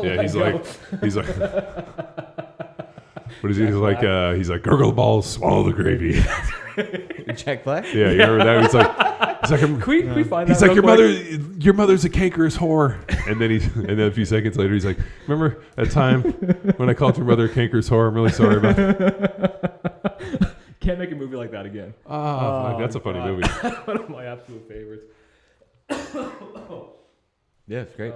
Yeah, he's like, what is he? He's like, gurgle the balls, swallow the gravy. Jack Black? Yeah, you remember that? He's like, Can we find he's that like, real your mother's a cankerous whore. And then a few seconds later, he's like, remember that time when I called your mother a cankerous whore? I'm really sorry about that. Can't make a movie like that again. Oh, that's a funny movie. One of my absolute favorites. Yeah, it's great.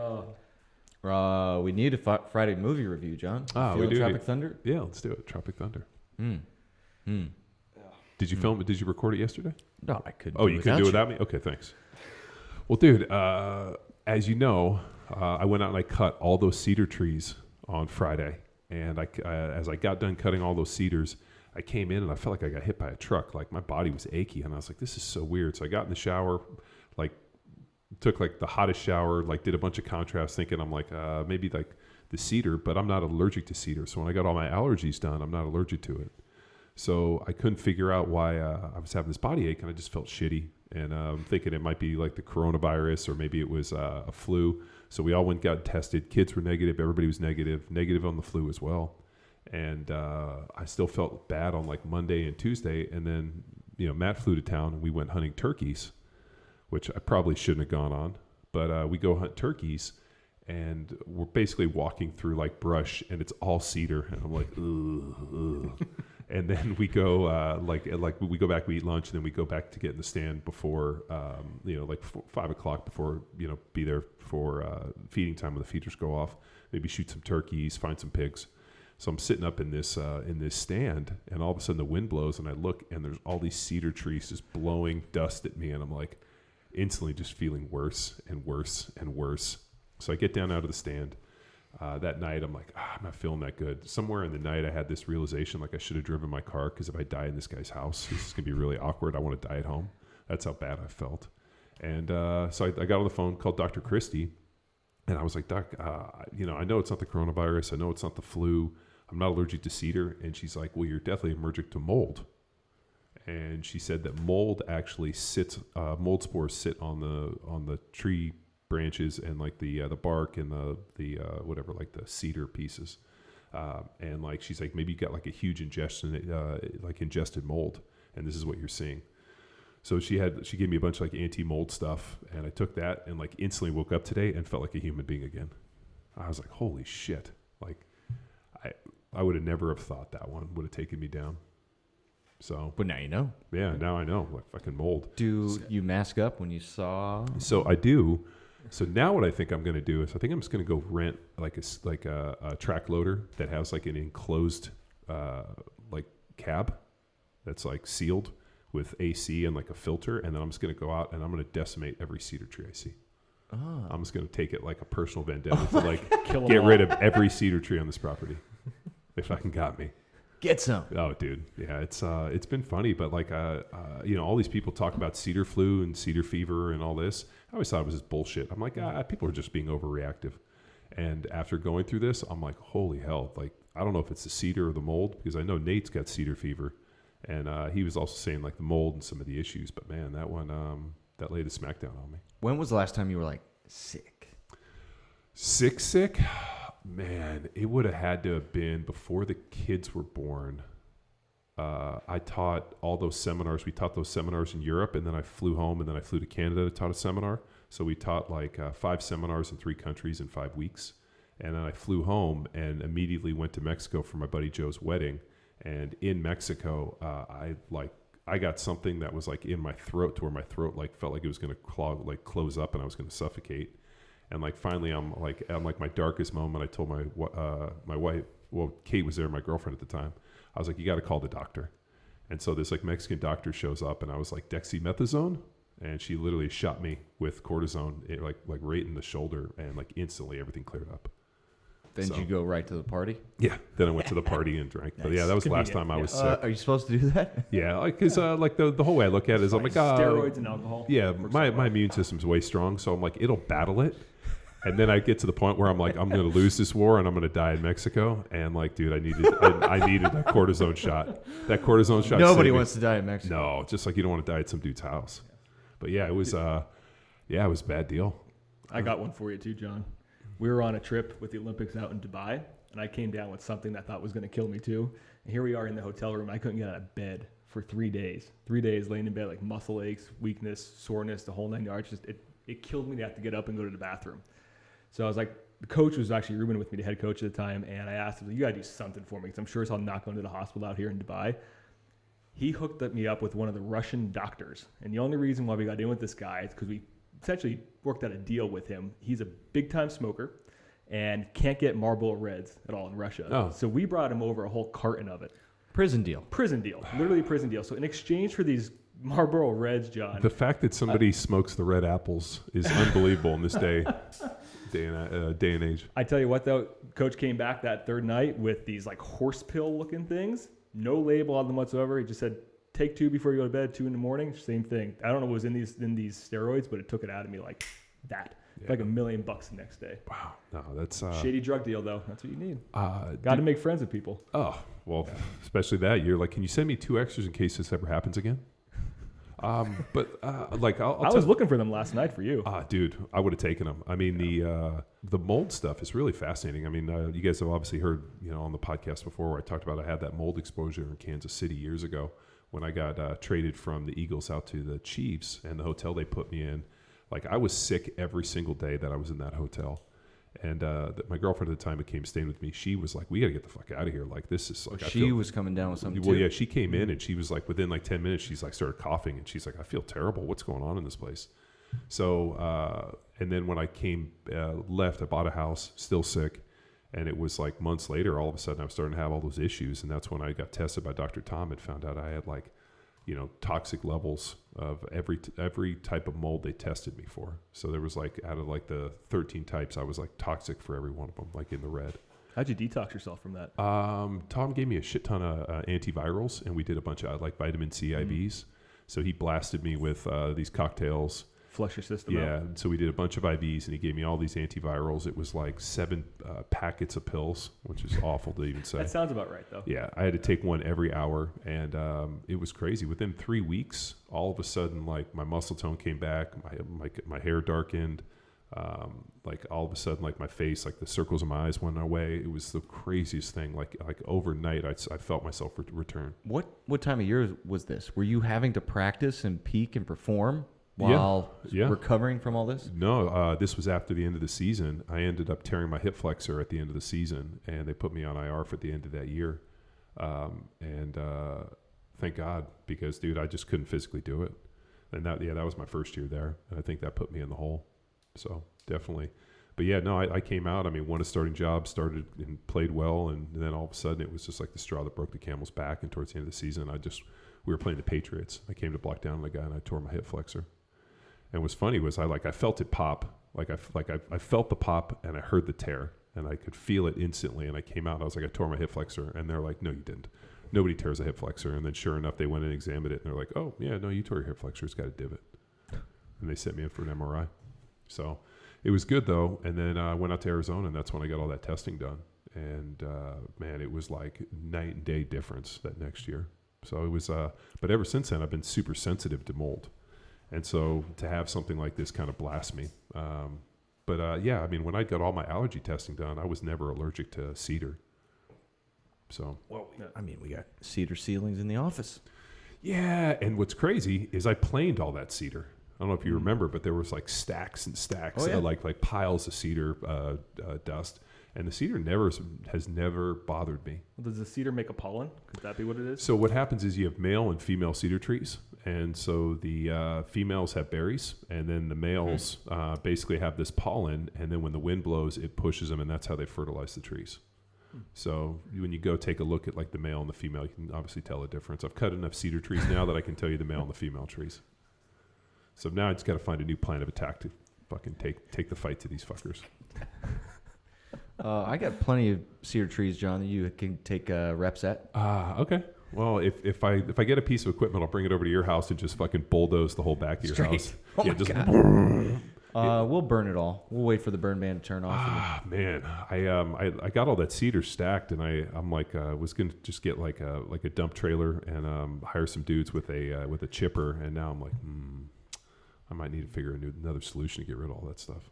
We need a Friday movie review, John. We do. Tropic Thunder? Yeah, let's do it. Tropic Thunder. Hmm. Did you film it? Did you record it yesterday? No, I couldn't. Oh, you couldn't do it without me? Okay, thanks. Well, dude, as you know, I went out and I cut all those cedar trees on Friday. And as I got done cutting all those cedars, I came in and I felt like I got hit by a truck. Like my body was achy. And I was like, this is so weird. So I got in the shower, like took like the hottest shower, like did a bunch of contrast thinking I'm like, maybe like the cedar, but I'm not allergic to cedar. So when I got all my allergies done, I'm not allergic to it. So I couldn't figure out why I was having this body ache, and I just felt shitty. And I'm thinking it might be like the coronavirus, or maybe it was a flu. So we all went and got tested. Kids were negative. Everybody was negative on the flu as well. And I still felt bad on like Monday and Tuesday. And then, Matt flew to town, and we went hunting turkeys, which I probably shouldn't have gone on. But we go hunt turkeys, and we're basically walking through like brush, and it's all cedar. And I'm like, ugh. And then we go we go back, we eat lunch, and then we go back to get in the stand before 5 o'clock before be there for feeding time when the feeders go off. Maybe shoot some turkeys, find some pigs. So I'm sitting up in this stand, and all of a sudden the wind blows, and I look, and there's all these cedar trees just blowing dust at me, and I'm like instantly just feeling worse and worse and worse. So I get down out of the stand. That night, I'm like, I'm not feeling that good. Somewhere in the night, I had this realization, like I should have driven my car, because if I die in this guy's house, this is going to be really awkward. I want to die at home. That's how bad I felt. And so I got on the phone, called Dr. Christie, and I was like, Doc, I know it's not the coronavirus. I know it's not the flu. I'm not allergic to cedar. And she's like, well, you're definitely allergic to mold. And she said that mold actually mold spores sit on the tree branches and like the bark and the whatever, like the cedar pieces, and like she's like, maybe you got like a huge ingested mold, and this is what you're seeing. So she gave me a bunch of like anti-mold stuff, and I took that and like instantly woke up today and felt like a human being again. I was like, holy shit! Like I would have never have thought that one would have taken me down. So, but now you know. Yeah, now I know. Like fucking mold. Do you mask up when you saw? So I do. So now what I think I'm going to do is I think I'm just going to go rent like a track loader that has like an enclosed like cab that's like sealed with AC and like a filter, and then I'm just going to go out and I'm going to decimate every cedar tree I see. Oh. I'm just going to take it like a personal vendetta to like get rid of every cedar tree on this property if I can got me. Get some. Oh, dude. Yeah, it's been funny, but like, all these people talk about cedar flu and cedar fever and all this. I always thought it was just bullshit. I'm like, people are just being overreactive. And after going through this, I'm like, holy hell. Like, I don't know if it's the cedar or the mold, because I know Nate's got cedar fever. And he was also saying like the mold and some of the issues. But man, that one, that laid a smackdown on me. When was the last time you were like sick? Sick? Man, it would have had to have been before the kids were born. I taught all those seminars. We taught those seminars in Europe, and then I flew home, and then I flew to Canada to taught a seminar. So we taught like 5 seminars in 3 countries in 5 weeks. And then I flew home and immediately went to Mexico for my buddy Joe's wedding. And in Mexico, I got something that was like in my throat, to where my throat like felt like it was going to close up, and I was going to suffocate. And like finally, I'm like my darkest moment. I told my wife, well, Kate was there, my girlfriend at the time. I was like, you got to call the doctor. And so this like Mexican doctor shows up, and I was like, dexamethasone, and she literally shot me with cortisone, like right in the shoulder, and like instantly everything cleared up. Then did you go right to the party? Yeah. Then I went to the party and drank. Nice. But yeah, that was the last time I was sick. Are you supposed to do that? Yeah, like because like the whole way I look at it is I'm like, steroids and alcohol. Yeah, my immune system's way strong, so I'm like, it'll battle it. And then I get to the point where I'm like, I'm going to lose this war and I'm going to die in Mexico. And like, dude, I needed that cortisone shot. That cortisone shot. Nobody wants to die in Mexico. No, just like you don't want to die at some dude's house. But yeah, it was a bad deal. I got one for you too, John. We were on a trip with the Olympics out in Dubai, and I came down with something that I thought was going to kill me too. And here we are in the hotel room. I couldn't get out of bed for 3 days. 3 days laying in bed, like muscle aches, weakness, soreness, the whole 9 yards. Just it killed me to have to get up and go to the bathroom. So I was like, the coach was actually rooming with me, the head coach at the time, and I asked him, you got to do something for me because I'm sure I'm not going to the hospital out here in Dubai. He hooked me up with one of the Russian doctors. And the only reason why we got in with this guy is because we essentially worked out a deal with him. He's a big-time smoker and can't get Marlboro Reds at all in Russia. Oh. So we brought him over a whole carton of it. Prison deal. Literally prison deal. So in exchange for these Marlboro Reds, John. The fact that somebody smokes the red apples is unbelievable in this day and age. I tell you what, though, Coach came back that third night with these like horse pill looking things. No label on them whatsoever. He just said, take 2 before you go to bed, 2 in the morning. Same thing. I don't know what was in these steroids, but it took it out of me like that. Yeah. Like $1 million the next day. Wow. No, that's Shady drug deal, though. That's what you need. got Got to make friends with people. Oh, well, especially that. You're like, can you send me 2 extras in case this ever happens again? But like, I was looking for them last night for you. Dude, I would have taken them. I mean, the mold stuff is really fascinating. I mean, you guys have obviously heard, on the podcast before where I talked about I had that mold exposure in Kansas City years ago when I got traded from the Eagles out to the Chiefs, and the hotel they put me in. Like, I was sick every single day that I was in that hotel. And my girlfriend at the time that came staying with me, she was like, we got to get the fuck out of here. Like, this is like, she was coming down with something well, too. yeah, she came in and she was like, within like 10 minutes, she's like, started coughing. And she's like, I feel terrible. What's going on in this place? So, and then when I left, I bought a house, still sick. And it was like months later, all of a sudden I was starting to have all those issues. And that's when I got tested by Dr. Tom and found out I had like, toxic levels of every type of mold they tested me for. So there was like, out of like the 13 types, I was like toxic for every one of them, like in the red. How'd you detox yourself from that? Tom gave me a shit ton of antivirals, and we did a bunch of like vitamin C IVs. So he blasted me with these cocktails. Flush your system out. Yeah, and so we did a bunch of IVs, and he gave me all these antivirals. It was like 7 packets of pills, which is awful to even say. That sounds about right, though. Yeah, I had to take one every hour, and it was crazy. Within 3 weeks, all of a sudden, like my muscle tone came back, my hair darkened, like all of a sudden, like my face, like the circles in my eyes went away. It was the craziest thing. Like overnight, I felt myself return. What time of year was this? Were you having to practice and peak and perform while recovering from all this? No, this was after the end of the season. I ended up tearing my hip flexor at the end of the season, and they put me on IR for the end of that year. And thank God, because, dude, I just couldn't physically do it. And that was my first year there, and I think that put me in the hole. So definitely. But yeah, no, I came out. I mean, won a starting job, started and played well, and then all of a sudden it was just like the straw that broke the camel's back. And towards the end of the season, we were playing the Patriots. I came to block down the guy, and I tore my hip flexor. And what's funny was I felt it pop. I felt the pop, and I heard the tear, and I could feel it instantly. And I came out, and I was like, I tore my hip flexor. And they're like, no, you didn't. Nobody tears a hip flexor. And then sure enough, they went and examined it, and they're like, oh, yeah, no, you tore your hip flexor. It's got a divot. And they sent me in for an MRI. So it was good, though. And then I went out to Arizona, and that's when I got all that testing done. And, man, it was like night and day difference that next year. So it was, but ever since then, I've been super sensitive to mold. And so to have something like this kind of blast me. Yeah, I mean, when I got all my allergy testing done, I was never allergic to cedar. So. Well, I mean, we got cedar ceilings in the office. Yeah, and what's crazy is I planed all that cedar. I don't know if you remember, but there was like stacks and stacks, like piles of cedar dust. And the cedar has never bothered me. Well, does the cedar make a pollen? Could that be what it is? So what happens is you have male and female cedar trees. And so the females have berries, and then the males basically have this pollen. And then when the wind blows, it pushes them, and that's how they fertilize the trees. So when you go take a look at like the male and the female, you can obviously tell a difference. I've cut enough cedar trees now that I can tell you the male and the female trees. So now I just got to find a new plan of attack to fucking take the fight to these fuckers. I got plenty of cedar trees, John, that you can take reps at. Okay. Well, if I get a piece of equipment, I'll bring it over to your house and just fucking bulldoze the whole back of your house. Oh yeah, my just God. We'll burn it all. We'll wait for the burn ban to turn off. Man, I got all that cedar stacked, and I'm like was gonna just get like a dump trailer and hire some dudes with a chipper, and now I'm like, I might need to figure another solution to get rid of all that stuff.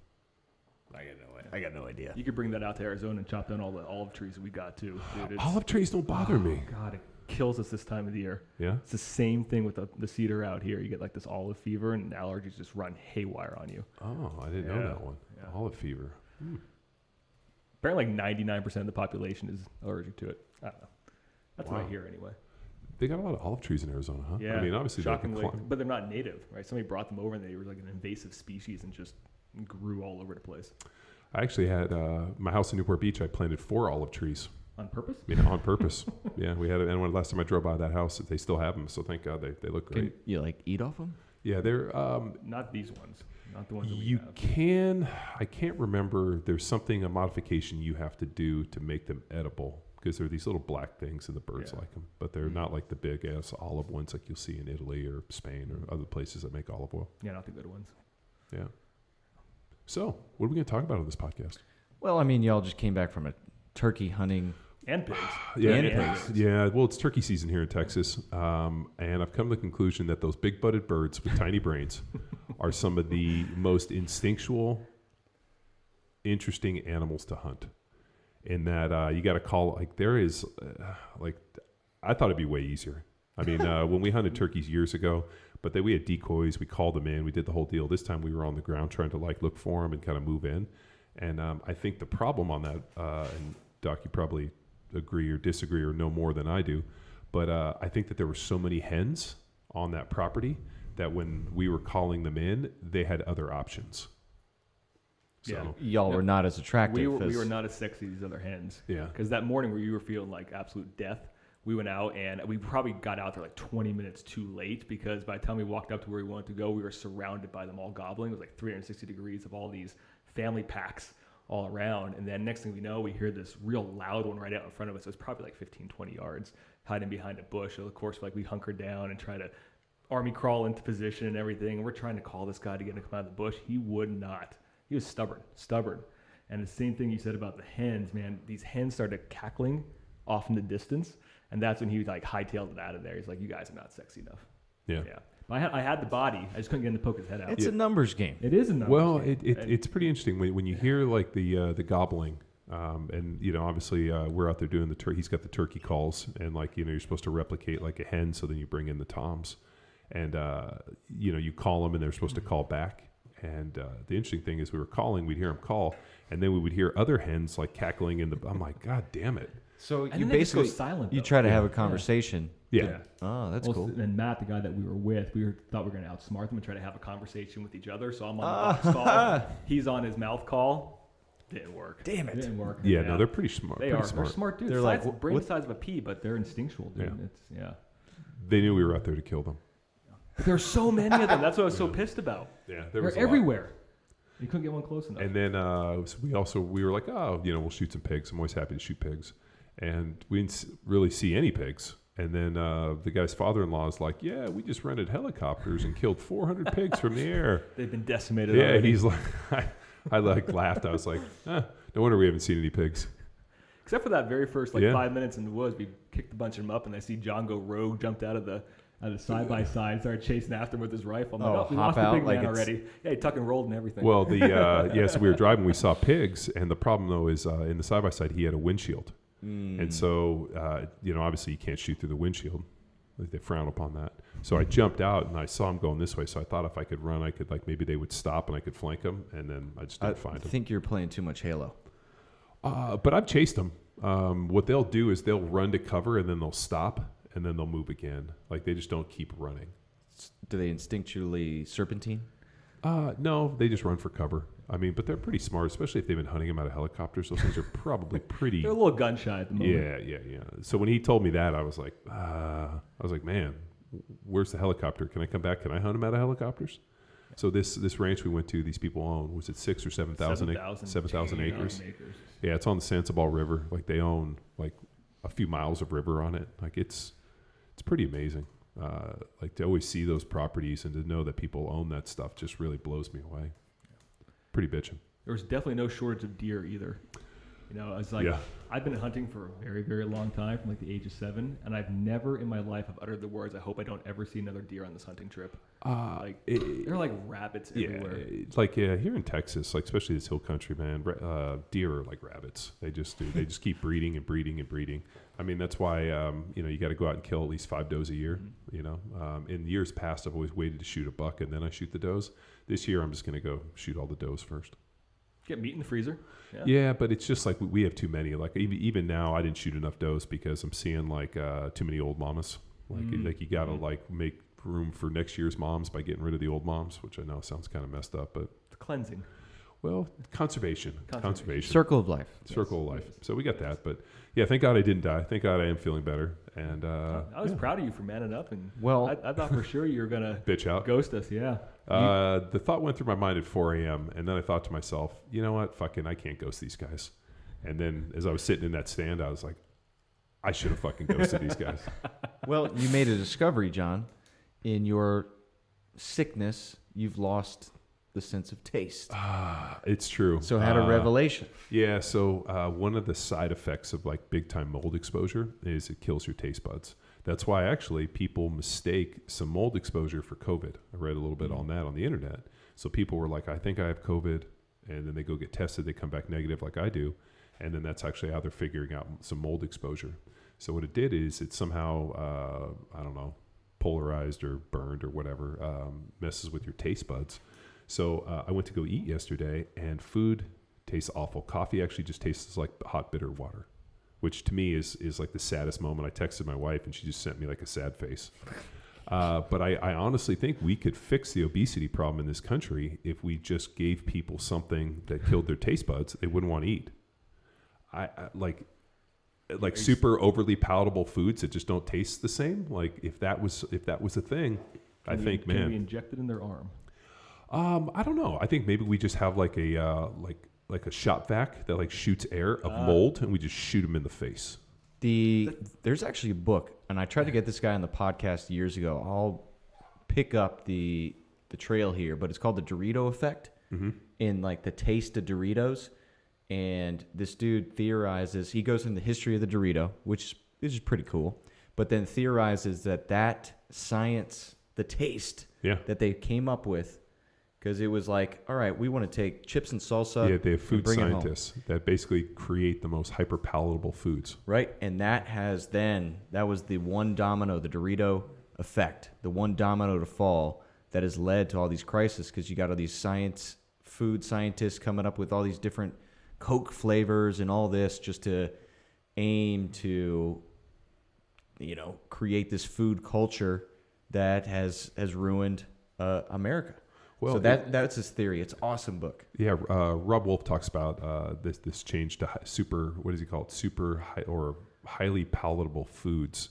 I got no way. I got no idea. You could bring that out to Arizona and chop down all the olive trees that we got too. Dude, Olive trees don't bother me. God, it kills us this time of the year. Yeah. It's the same thing with the cedar out here. You get like this olive fever and allergies just run haywire on you. Oh, I didn't know that one. Yeah. Olive fever. Apparently like 99% of the population is allergic to it. I don't know. That's what I hear anyway. They got a lot of olive trees in Arizona, huh? Yeah. I mean, obviously, shockingly, but they're not native, right? Somebody brought them over and they were like an invasive species and just grew all over the place. I actually had my house in Newport Beach. I planted 4 olive trees. On purpose? Yeah, on purpose. Yeah, we had it. And when last time I drove by that house, they still have them. So thank God they look great. Can you like eat off them? Yeah, they're not these ones. Not the ones that we you have. can. I can't remember. There's a modification you have to do to make them edible because they're these little black things and the birds like them. But they're not like the big ass olive ones like you'll see in Italy or Spain or other places that make olive oil. Yeah, not the good ones. Yeah. So, what are we going to talk about on this podcast? Well, I mean, y'all just came back from a turkey hunting. And pigs. Yeah, And pigs. Yeah, well, it's turkey season here in Texas, and I've come to the conclusion that those big-butted birds with tiny brains are some of the most instinctual, interesting animals to hunt. In that you got to call, like, there is, I thought it'd be way easier. I mean, when we hunted turkeys years ago, but then we had decoys, we called them in, we did the whole deal. This time we were on the ground trying to, like, look for them and kind of move in. And I think the problem on that, and Doc, you probably agree or disagree or know more than I do, but I think that there were so many hens on that property that when we were calling them in, they had other options. So, Y'all were not as attractive. We were not as sexy as these other hens. Yeah. Because that morning where you were feeling like absolute death, we went out and we probably got out there like 20 minutes too late because by the time we walked up to where we wanted to go, we were surrounded by them all gobbling. It was like 360 degrees of all these family packs all around. And then next thing we know, we hear this real loud one right out in front of us. It was probably like 15, 20 yards hiding behind a bush. So of course, like we hunkered down and try to army crawl into position and everything. And we're trying to call this guy to get him to come out of the bush. He would not. He was stubborn. And the same thing you said about the hens, man, these hens started cackling off in the distance. And that's when he like hightailed it out of there. He's like, you guys are not sexy enough. Yeah. But I had the body. I just couldn't get him to poke his head out. It's a numbers game. It is a numbers game. It's pretty interesting when you hear like the gobbling, and you know obviously we're out there doing the turkey. He's got the turkey calls, and like you know you're supposed to replicate like a hen, so then you bring in the toms, and you know you call them and they're supposed to call back. And the interesting thing is we were calling, we'd hear them call, and then we would hear other hens like cackling in the. I'm like, God damn it! So and you basically basically silent. You try to have a conversation. Yeah. Oh, that's cool. And Matt, the guy that we were with, thought we were going to outsmart them and try to have a conversation with each other. So I'm on the box call. He's on his mouth call. Didn't work. Damn it. Didn't work. Yeah, no, they're pretty smart. They're smart dudes. They're like brain the size of a pea, but they're instinctual, dude. Yeah. They knew we were out there to kill them. But there's so many of them. That's what I was so pissed about. Yeah, they're everywhere. You couldn't get one close enough. And then we were like, oh, you know, we'll shoot some pigs. I'm always happy to shoot pigs. And we didn't really see any pigs. And then the guy's father-in-law is like, yeah, we just rented helicopters and killed 400 pigs from the air. They've been decimated Yeah, already. he's like, I like laughed. I was like, no wonder we haven't seen any pigs. Except for that very first 5 minutes in the woods, we kicked a bunch of them up, and I see John go rogue, jumped out of the side-by-side, started chasing after him with his rifle. I'm like, we lost the big man already. Yeah, he tuck and rolled and everything. Well, so we were driving, we saw pigs, and the problem, though, is in the side-by-side, he had a windshield. And so, you know, obviously you can't shoot through the windshield. They frown upon that. So I jumped out, and I saw him going this way, so I thought if I could run, I could, like, maybe they would stop, and I could flank them, and then I just didn't find them. I think you're playing too much Halo. But I've chased them. What they'll do is they'll run to cover, and then they'll stop, and then they'll move again. Like, they just don't keep running. Do they instinctually serpentine? No, they just run for cover. I mean, but they're pretty smart, especially if they've been hunting them out of helicopters. Those things are probably pretty. They're a little gun shy at the moment. Yeah. So when he told me that, I was like, man, where's the helicopter? Can I come back? Can I hunt them out of helicopters? So this ranch we went to, these people own, was it 6,000 or 7,000 acres? Yeah, it's on the Sandoval River. Like they own like a few miles of river on it. Like it's pretty amazing. Like to always see those properties and to know that people own that stuff just really blows me away. Pretty bitchin'. There was definitely no shortage of deer either. You know, it's like I've been hunting for a very, very long time, from like the age of 7, and I've never in my life have uttered the words, "I hope I don't ever see another deer on this hunting trip." There are like rabbits everywhere. It's like here in Texas, like especially this hill country, man. Deer are like rabbits. They just keep breeding and breeding and breeding. I mean, that's why you got to go out and kill at least 5 does a year. Mm-hmm. You know, in years past, I've always waited to shoot a buck and then I shoot the does. This year, I'm just going to go shoot all the does first. Get meat in the freezer. Yeah, but it's just like we have too many. Like even now, I didn't shoot enough does because I'm seeing like too many old mamas. Like you got to like make room for next year's moms by getting rid of the old moms, which I know sounds kind of messed up, but it's cleansing. Well, conservation. Circle of life. Circle of life. So we got that, but yeah, thank God I didn't die. Thank God I am feeling better. And I was proud of you for manning up, and I thought for sure you were gonna bitch out, ghost us. Yeah. The thought went through my mind at 4 a.m. and then I thought to myself, you know what, fucking, I can't ghost these guys. And then as I was sitting in that stand, I was like, I should have fucking ghosted these guys. Well, you made a discovery, John. In your sickness, you've lost the sense of taste. It's true. So had a revelation. Yeah, so one of the side effects of like big time mold exposure is it kills your taste buds. That's why actually people mistake some mold exposure for COVID. I read a little bit on that on the internet. So people were like, I think I have COVID, and then they go get tested, they come back negative like I do, and then that's actually how they're figuring out some mold exposure. So what it did is it somehow, I don't know, polarized or burned or whatever, messes with your taste buds. So I went to go eat yesterday, and food tastes awful. Coffee actually just tastes like hot, bitter water, which to me is like the saddest moment. I texted my wife, and she just sent me like a sad face. But I honestly think we could fix the obesity problem in this country if we just gave people something that killed their taste buds they wouldn't want to eat. I like super overly palatable foods that just don't taste the same. Like if that was a thing, can we inject it in their arm? I don't know. I think maybe we just have like a like a shop vac that like shoots air of mold, and we just shoot them in the face. There's actually a book, and I tried to get this guy on the podcast years ago. I'll pick up the trail here, but it's called the Dorito Effect, in like the taste of Doritos. And this dude theorizes, he goes into the history of the Dorito, which is pretty cool, but then theorizes that science, the taste that they came up with, because it was like, all right, we want to take chips and salsa. Yeah, they have food scientists that basically create the most hyper palatable foods. Right, and that was the one domino, the Dorito effect, the one domino to fall that has led to all these crises, because you got all these food scientists coming up with all these different Coke flavors and all this just to aim to, create this food culture that has ruined America. Well, so that's his theory. It's an awesome book. Yeah, Rob Wolf talks about this change to super. What does he call it? Super high or highly palatable foods,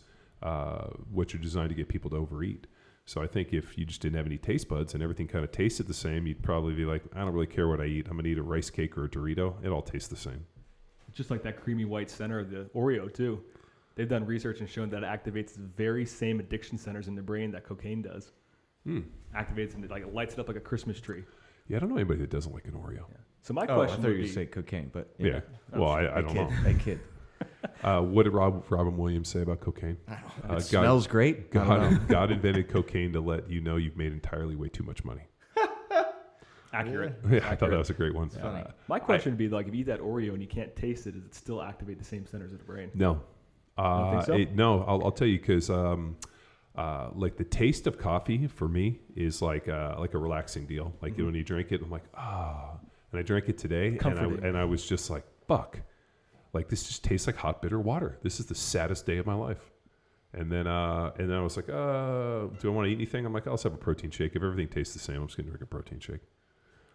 which are designed to get people to overeat. So I think if you just didn't have any taste buds and everything kind of tasted the same, you'd probably be like, I don't really care what I eat. I'm going to eat a rice cake or a Dorito. It all tastes the same. Just like that creamy white center of the Oreo, too. They've done research and shown that it activates the very same addiction centers in the brain that cocaine does. Activates and it lights it up like a Christmas tree. Yeah, I don't know anybody that doesn't like an Oreo. Yeah. So my question I thought you were say cocaine, but yeah. Well, I don't know. I kid. What did Robin Williams say about cocaine? It smells great. God invented cocaine to let you know you've made entirely way too much money. Accurate. Yeah, I thought that was a great one. My question would be if you eat that Oreo and you can't taste it, does it still activate the same centers of the brain? No. Think so? No, I'll tell you because like the taste of coffee for me is like a relaxing deal. Like when you drink it, I'm like, and I drank it today, and I was just like, fuck. Like this just tastes like hot bitter water. This is the saddest day of my life. And then I was like, do I want to eat anything? I'm like, I'll just have a protein shake. If everything tastes the same, I'm just gonna drink a protein shake.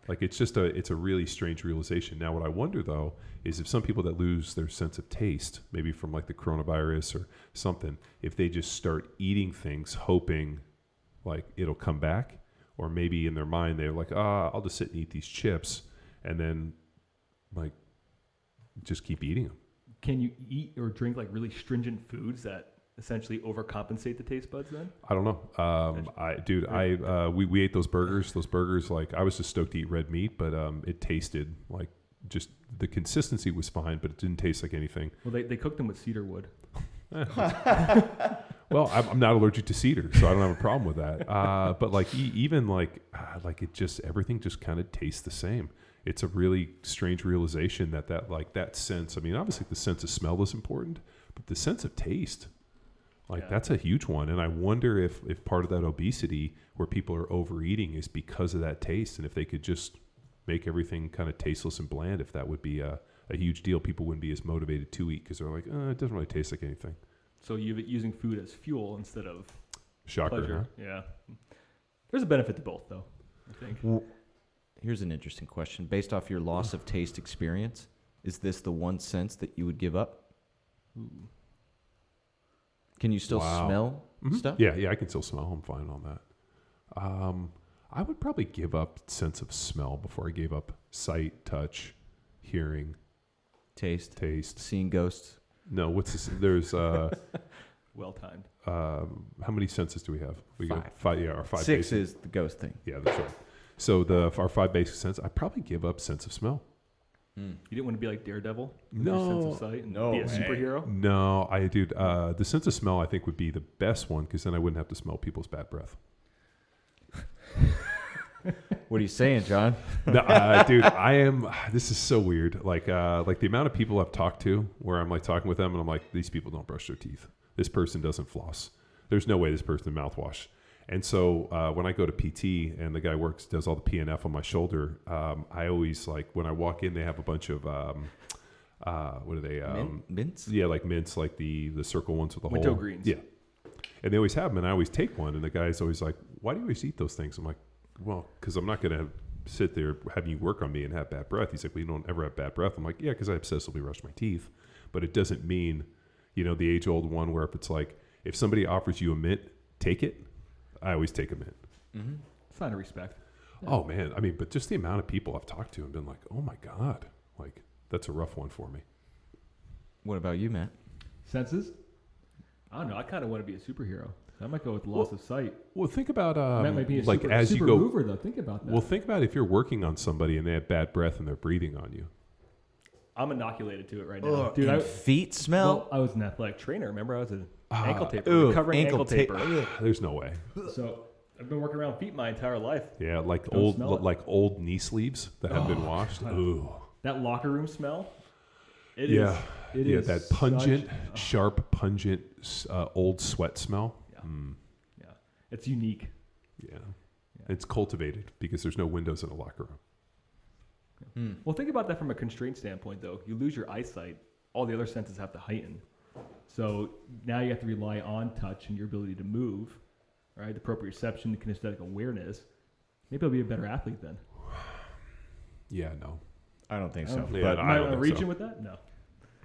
Like it's a really strange realization. Now what I wonder though is if some people that lose their sense of taste, maybe from like the coronavirus or something, if they just start eating things hoping like it'll come back, or maybe in their mind they're like, I'll just sit and eat these chips, and then like just keep eating them. Can you eat or drink like really stringent foods that essentially overcompensate the taste buds then? I don't know. We ate those burgers. Those burgers, like I was just stoked to eat red meat, but it tasted like just the consistency was fine, but it didn't taste like anything. Well, they cooked them with cedar wood. Well, I'm not allergic to cedar, so I don't have a problem with that. But like even like it just everything just kind of tastes the same. It's a really strange realization that sense. I mean, obviously the sense of smell is important, but the sense of taste, that's a huge one. And I wonder if part of that obesity where people are overeating is because of that taste, and if they could just make everything kind of tasteless and bland, if that would be a huge deal, people wouldn't be as motivated to eat because they're like, it doesn't really taste like anything. So using food as fuel instead of Shocker, pleasure. huh? Yeah. There's a benefit to both, though, I think. Well, here's an interesting question. Based off your loss of taste experience, is this the one sense that you would give up? Ooh. Can you still smell stuff? Yeah, I can still smell. I'm fine on that. I would probably give up sense of smell before I gave up sight, touch, hearing, Taste. taste. Seeing ghosts. No, what's this? There's Well timed. how many senses do we have? We got 5. 5. Yeah, our 5. 6 basic. is the ghost thing. Yeah, that's right. So our 5 basic senses, I'd probably give up sense of smell. You didn't want to be like Daredevil? With No. your sense of sight and No be a way. superhero? No, the sense of smell I think would be the best one because then I wouldn't have to smell people's bad breath. What are you saying, John? No, dude, this is so weird. Like the amount of people I've talked to where I'm like talking with them and I'm like, these people don't brush their teeth. This person doesn't floss. There's no way this person mouthwash. And so when I go to PT and the guy does all the PNF on my shoulder, I always when I walk in, they have a bunch of, what are they? Mints? Yeah, like mints, like the circle ones with the Winter hole. greens. Yeah. And they always have them, and I always take one. And the guy's always like, why do you always eat those things? I'm like, well, because I'm not going to sit there having you work on me and have bad breath. He's like, well, you don't ever have bad breath. I'm like, yeah, because I obsessively brush my teeth. But it doesn't mean, the age-old one where if it's like, if somebody offers you a mint, take it. I always take a mint. Mm-hmm. Sign of respect. Oh, man. I mean, but just the amount of people I've talked to and been like, oh, my God. Like, that's a rough one for me. What about you, Matt? Senses? I don't know. I kind of want to be a superhero. I might go with loss of sight. Well, think about That might be a like super, as super you go. mover, though. Think about that. Well, think about if you're working on somebody and they have bad breath and they're breathing on you. I'm inoculated to it right now. Dude, and feet smell? I was an athletic trainer. Remember, I was an ankle taper, Ooh, recovering ankle taper. There's no way. So I've been working around feet my entire life. Yeah, like Don't smell it. old knee sleeves that have been washed. Ooh. That locker room smell. It Yeah. is That pungent, such- sharp, pungent, old sweat smell. Yeah. Yeah. It's unique. Yeah. It's cultivated because there's no windows in a locker room. Well, think about that from a constraint standpoint, though. You lose your eyesight, all the other senses have to heighten. So now you have to rely on touch and your ability to move, right? The proprioception, the kinesthetic awareness. Maybe I'll be a better athlete then. Yeah, no. I don't think so. Yeah, But I am don't I think reaching so. with that? No.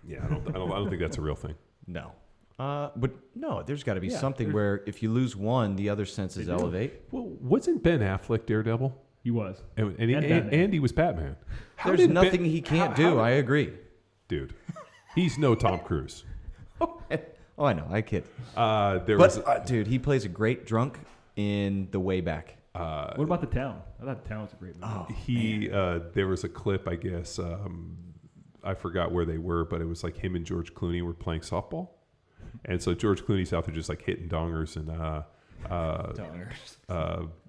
Yeah, I don't think that's a real thing. No. But no, there's got to be Yeah, something there's- where if you lose one, the other senses They do. elevate. Well, wasn't Ben Affleck Daredevil? He was. And Batman. Andy was Batman. How There's did nothing he can't do. I agree. Dude, he's no Tom Cruise. Oh, I know. I kid. Dude, he plays a great drunk in The Way Back. What about The Town? I thought The Town was a great movie. There was a clip, I guess, I forgot where they were, but it was like him and George Clooney were playing softball. And so George Clooney's out there just like hitting dongers and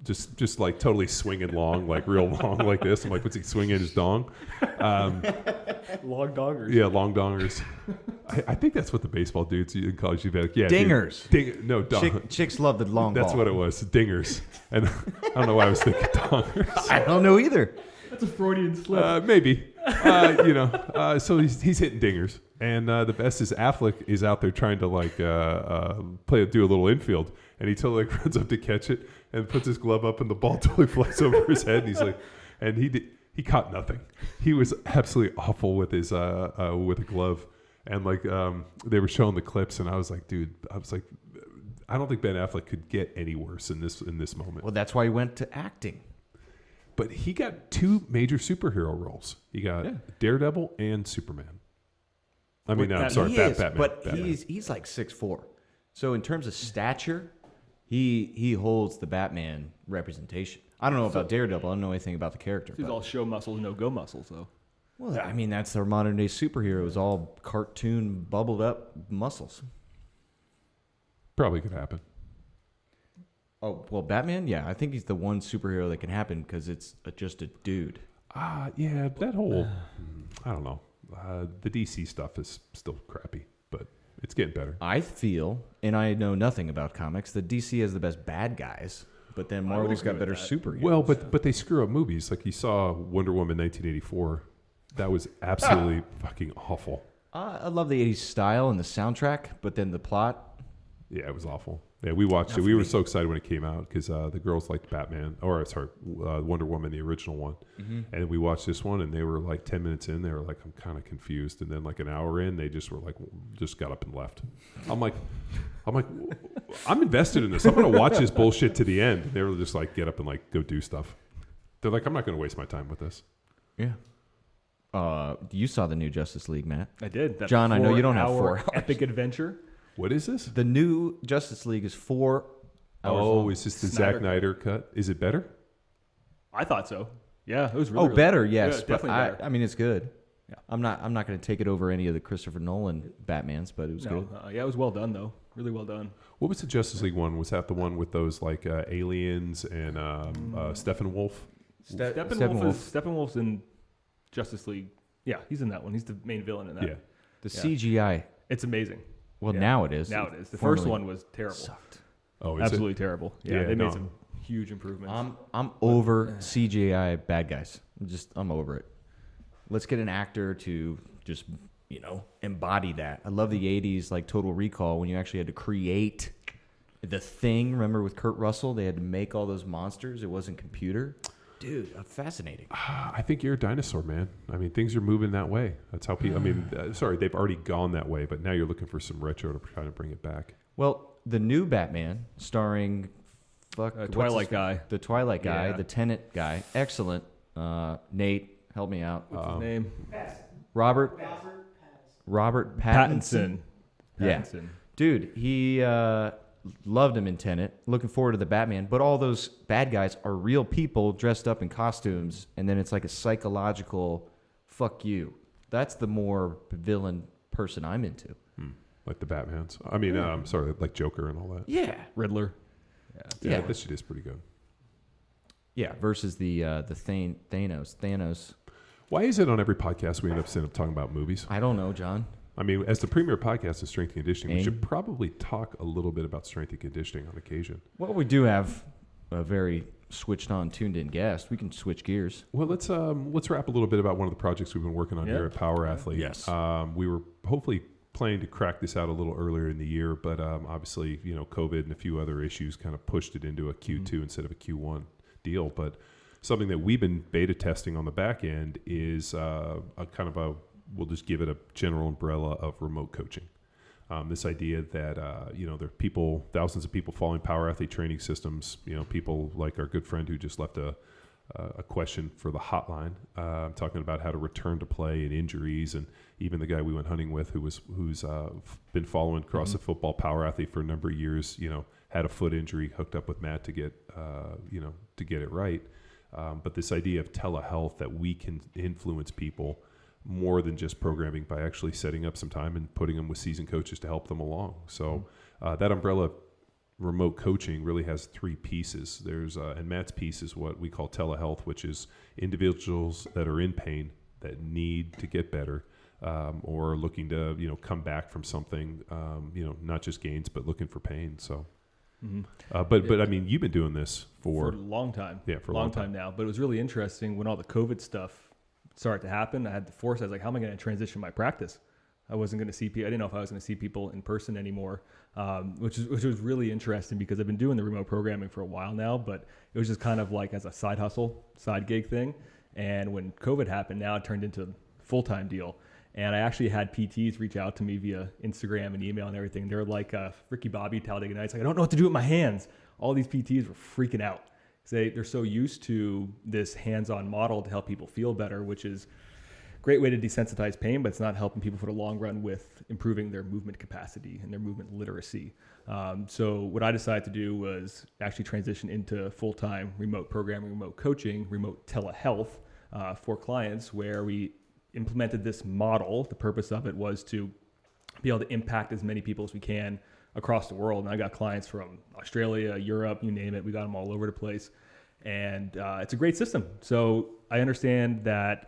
just like totally swinging long, like real long like this. I'm like, what's he swinging his dong? Long doggers. Yeah, long dongers. I think that's what the baseball dudes in college do. Like, yeah, Dingers. Chicks love the long ball. That's what it was, dingers. And I don't know why I was thinking dongers. I don't know either. That's a Freudian slip. Maybe. So he's hitting dingers. And the best is Affleck is out there trying to like do a little infield, and he totally like, runs up to catch it and puts his glove up, and the ball totally flies over his head. And he's like, and he caught nothing. He was absolutely awful with his with a glove, and like they were showing the clips, and I was like, dude, I don't think Ben Affleck could get any worse in this moment. Well, that's why he went to acting. But he got 2 major superhero roles. He got Daredevil and Superman. I mean, I'm sorry, Batman. But Batman. he's like 6'4". So in terms of stature, he holds the Batman representation. I don't know about Daredevil. I don't know anything about the character. He's but- all show muscles, no go muscles, though. Well, I mean, that's our modern day superhero. Is all cartoon, bubbled up muscles. Probably could happen. Oh, well, Batman? Yeah, I think he's the one superhero that can happen because it's just a dude. Yeah, that whole, I don't know. The DC stuff is still crappy, but it's getting better. I feel, and I know nothing about comics, that DC has the best bad guys, but then Marvel's got better superheroes. Well, but they screw up movies. Like you saw Wonder Woman 1984. That was absolutely fucking awful. I love the 80s style and the soundtrack, but then the plot. Yeah, it was awful. Yeah, we watched it. We were so excited when it came out because the girls liked Batman, Wonder Woman, the original one. Mm-hmm. And we watched this one, and they were like 10 minutes in. They were like, I'm kind of confused. And then like an hour in, they just were like, just got up and left. I'm like, I'm invested in this. I'm going to watch this bullshit to the end. And they were just like, get up and like go do stuff. They're like, I'm not going to waste my time with this. Yeah. You saw the new Justice League, Matt. I did. That John, I know you don't have 4 hours. Epic adventure. What is this? The new Justice League is 4 hours long. Is this the Zack Snyder cut? Is it better? I thought so. Yeah, it was really better, yes. Yeah, definitely better. I mean, it's good. Yeah. I'm not going to take it over any of the Christopher Nolan Batmans, but it was good. Yeah, it was well done, though. Really well done. What was the Justice League one? Was that the one with those like aliens and Steppenwolf? Steppenwolf's in Justice League. Yeah, he's in that one. He's the main villain in that. Yeah. The CGI. It's amazing. Well, now it is. Now it is. The first one was terrible. Sucked. Oh, is absolutely it? terrible. Yeah, they made some huge improvements. I'm over CGI bad guys. I'm over it. Let's get an actor to just embody that. I love the '80s, like Total Recall, when you actually had to create the Thing. Remember with Kurt Russell, they had to make all those monsters. It wasn't computer. Dude, fascinating. I think you're a dinosaur, man. I mean, things are moving that way. That's how people. I mean, they've already gone that way, but now you're looking for some retro to try to bring it back. Well, the new Batman, starring Twilight guy, the Twilight guy, the Tenet guy, excellent. Nate, help me out. What's his name? Robert Pattinson. Yeah, dude, he loved him in Tenet. Looking forward to the Batman, but all those bad guys are real people dressed up in costumes, and then it's like a psychological fuck you. That's the more villain person I'm into. Like the Batmans. I mean, like Joker and all that. Yeah, Riddler. Yeah, this shit is pretty good. Yeah, versus the Thanos. Why is it on every podcast we end up talking about movies? I don't know, John. I mean, as the premier podcast of strength and conditioning, we should probably talk a little bit about strength and conditioning on occasion. Well, we do have a very switched on, tuned in guest. We can switch gears. Well, let's wrap a little bit about one of the projects we've been working on here at Power Athlete. Yes. We were hopefully planning to crack this out a little earlier in the year, but obviously, COVID and a few other issues kind of pushed it into a Q2 instead of a Q1 deal. But something that we've been beta testing on the back end is we'll just give it a general umbrella of remote coaching. This idea that, there are thousands of people following Power Athlete training systems, people like our good friend who just left a question for the hotline, talking about how to return to play and injuries, and even the guy we went hunting with who's been following CrossFit Football Power Athlete for a number of years, had a foot injury, hooked up with Matt to get it right. But this idea of telehealth, that we can influence people more than just programming by actually setting up some time and putting them with seasoned coaches to help them along. So that umbrella of remote coaching really has 3 pieces. There's and Matt's piece is what we call telehealth, which is individuals that are in pain that need to get better, or looking to come back from something, not just gains but looking for pain. So. But I mean, you've been doing this for a long time. Yeah, for a long time now. But it was really interesting when all the COVID stuff started to happen. I had the force. I was like, how am I going to transition my practice? I wasn't going to see people. I didn't know if I was going to see people in person anymore, which was really interesting because I've been doing the remote programming for a while now, but it was just kind of like as a side hustle, side gig thing. And when COVID happened, now it turned into a full-time deal. And I actually had PTs reach out to me via Instagram and email and everything. They're like, Ricky Bobby, Talladega Nights. Like, I don't know what to do with my hands. All these PTs were freaking out. They're so used to this hands-on model to help people feel better, which is a great way to desensitize pain, but it's not helping people for the long run with improving their movement capacity and their movement literacy. So what I decided to do was actually transition into full-time remote programming, remote coaching, remote telehealth for clients, where we implemented this model. The purpose of it was to be able to impact as many people as we can across the world. And I got clients from Australia, Europe, you name it. We got them all over the place. And it's a great system. So I understand that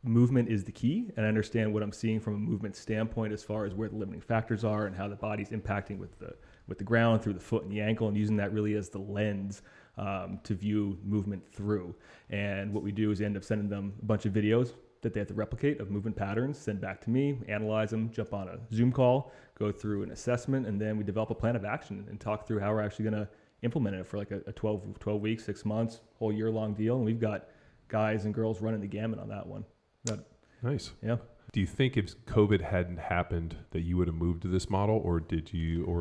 movement is the key, and I understand what I'm seeing from a movement standpoint as far as where the limiting factors are and how the body's impacting with the ground through the foot and the ankle, and using that really as the lens to view movement through. And what we do is end up sending them a bunch of videos that they have to replicate of movement patterns, send back to me, analyze them, jump on a Zoom call, go through an assessment, and then we develop a plan of action and talk through how we're actually going to implement it for like a 12 weeks, 6 months, whole year-long deal. And we've got guys and girls running the gamut on that one. Nice. Yeah. Do you think if COVID hadn't happened that you would have moved to this model, or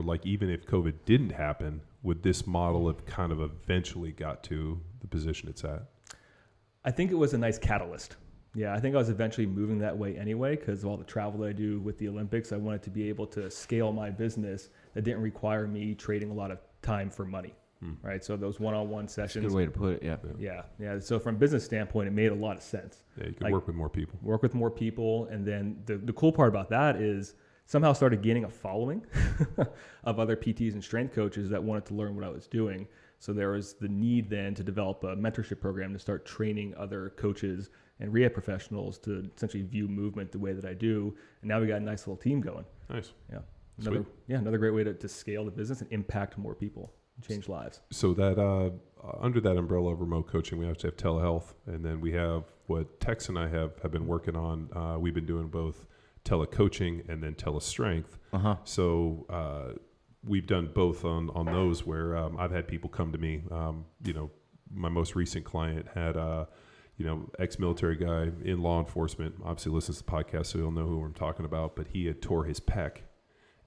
like even if COVID didn't happen, would this model have kind of eventually got to the position it's at? I think it was a nice catalyst. Yeah, I think I was eventually moving that way anyway because of all the travel that I do with the Olympics. I wanted to be able to scale my business that didn't require me trading a lot of time for money, right? So those one-on-one sessions. Good way to put it, yeah. Yeah. So from a business standpoint, it made a lot of sense. Yeah, you could work with more people. Work with more people. And then the cool part about that is somehow started gaining a following of other PTs and strength coaches that wanted to learn what I was doing. So there was the need then to develop a mentorship program to start training other coaches and rehab professionals to essentially view movement the way that I do. And now we got a nice little team going. Nice. Yeah. Another great way to scale the business and impact more people, change lives. So that under that umbrella of remote coaching, we have to have telehealth, and then we have what Tex and I have been working on. We've been doing both telecoaching and then Tele-Strength. So we've done both on those where I've had people come to me. My most recent client had ex-military guy in law enforcement, obviously listens to the podcast, so he'll know who I'm talking about, but he had tore his pec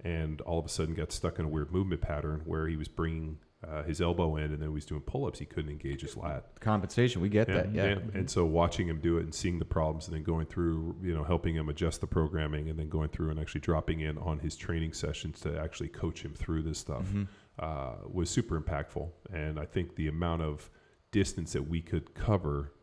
and all of a sudden got stuck in a weird movement pattern where he was bringing his elbow in and then he was doing pull-ups. He couldn't engage his lat. Compensation, we get that. Yeah. And so watching him do it and seeing the problems and then going through, helping him adjust the programming and then going through and actually dropping in on his training sessions to actually coach him through this stuff was super impactful. And I think the amount of distance that we could cover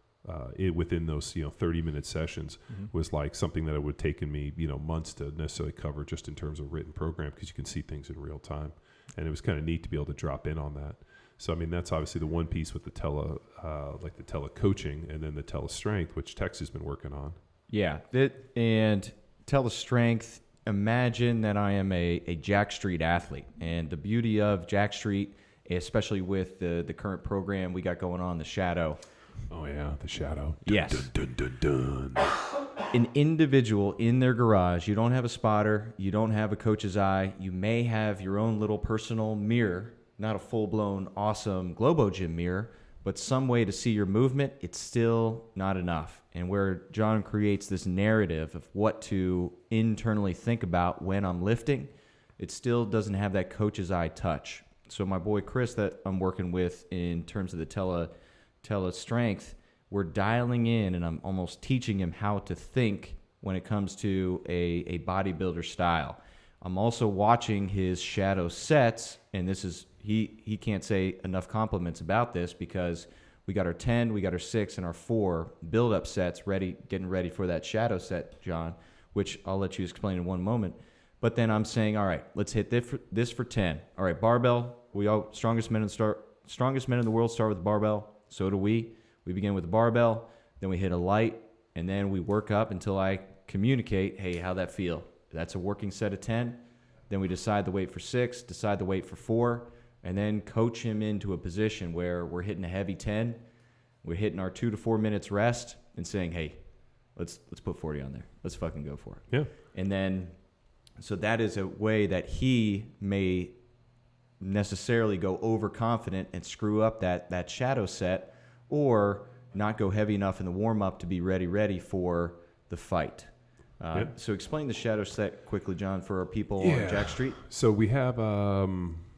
within those 30-minute sessions was like something that it would have taken me months to necessarily cover just in terms of written program, because you can see things in real time, and it was kind of neat to be able to drop in on that. So I mean that's obviously the one piece with the tele coaching, and then the Tele-Strength, which Tex has been working on. Yeah, and Tele-Strength. Imagine that I am a Jack Street athlete, and the beauty of Jack Street, especially with the current program we got going on, the Shadow. Oh yeah, the Shadow. Yes. Dun, dun, dun, dun. An individual in their garage. You don't have a spotter. You don't have a coach's eye. You may have your own little personal mirror, not a full-blown awesome Globo Gym mirror, but some way to see your movement. It's still not enough. And where John creates this narrative of what to internally think about when I'm lifting, it still doesn't have that coach's eye touch. So my boy Chris that I'm working with in terms of the Tele-Strength, we're dialing in and I'm almost teaching him how to think when it comes to a bodybuilder style. I'm also watching his shadow sets, and this is he can't say enough compliments about this because we got our 10, we got our 6, and our 4 build-up sets getting ready for that shadow set, John, which I'll let you explain in one moment. But then I'm saying, all right, let's hit this for 10. All right, barbell. Strongest men in the world start with the barbell. So do we. We begin with the barbell, then we hit a light, and then we work up until I communicate, hey, how'd that feel? That's a working set of 10. Then we decide the weight for 6, decide the weight for 4, and then coach him into a position where we're hitting a heavy 10. We're hitting our 2 to 4 minutes rest and saying, hey, let's put 40 on there. Let's fucking go for it. Yeah. And then, so that is a way that he may necessarily go overconfident and screw up that shadow set, or not go heavy enough in the warm-up to be ready for the fight. So explain the shadow set quickly, John, for our people on Jack Street. So we have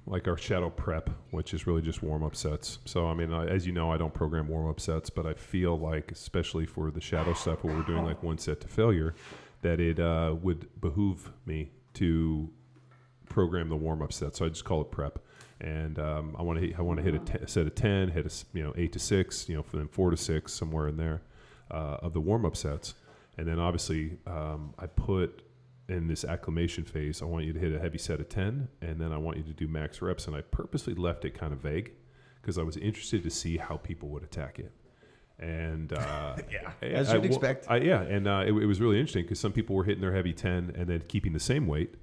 like our shadow prep, which is really just warm-up sets. So, I mean, as you know, I don't program warm-up sets, but I feel like, especially for the shadow stuff where we're doing like one set to failure, that it would behoove me to program the warm-up set. So I just call it prep. And I want to hit a set of 10, hit 8 to 6, then 4 to 6, somewhere in there of the warm-up sets. And then obviously I put in this acclimation phase, I want you to hit a heavy set of 10, and then I want you to do max reps. And I purposely left it kind of vague because I was interested to see how people would attack it. And as you'd expect. It was really interesting because some people were hitting their heavy 10 and then keeping the same weight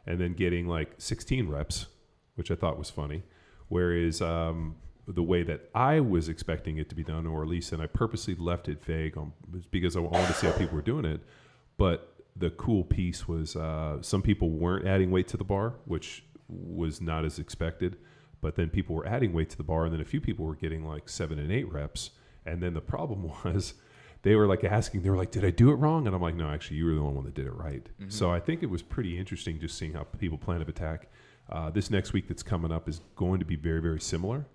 and then getting like 16 reps, which I thought was funny. Whereas the way that I was expecting it to be done, or at least, and I purposely left it vague because I wanted to see how people were doing it. But the cool piece was some people weren't adding weight to the bar, which was not as expected. But then people were adding weight to the bar, and then a few people were getting like 7 and 8 reps. And then the problem was they were like asking, they were like, did I do it wrong? And I'm like, no, actually, you were the only one that did it right. Mm-hmm. So I think it was pretty interesting just seeing how people plan of attack. This next week that's coming up is going to be very, very similar.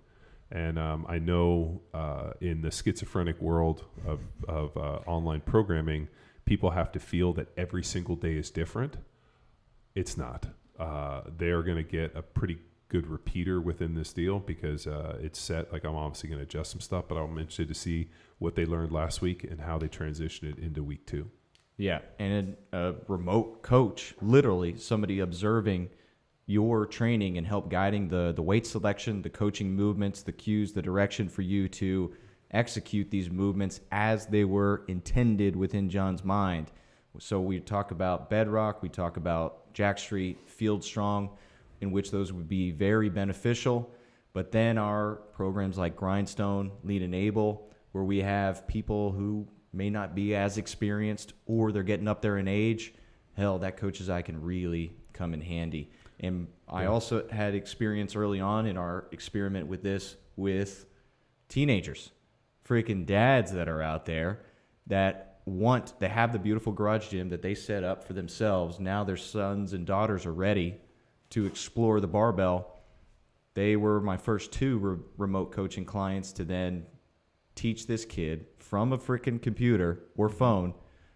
And I know in the schizophrenic world of online programming, people have to feel that every single day is different. It's not. They're going to get a pretty good repeater within this deal because it's set. Like I'm obviously going to adjust some stuff, but I'm interested to see what they learned last week and how they transition it into week 2. Yeah, and a remote coach, literally somebody observing your training and help guiding the weight selection, the coaching movements, the cues, the direction for you to execute these movements as they were intended within John's mind. So we talk about Bedrock, we talk about Jack Street, Field Strong, in which those would be very beneficial. But then our programs like Grindstone, Lead Enable, where we have people who may not be as experienced or they're getting up there in age, hell, that coach's eye can really come in handy. And I also had experience early on in our experiment with this with teenagers, freaking dads that are out there that they have the beautiful garage gym that they set up for themselves. Now their sons and daughters are ready to explore the barbell. They were my first 2 remote coaching clients to then teach this kid from a freaking computer or phone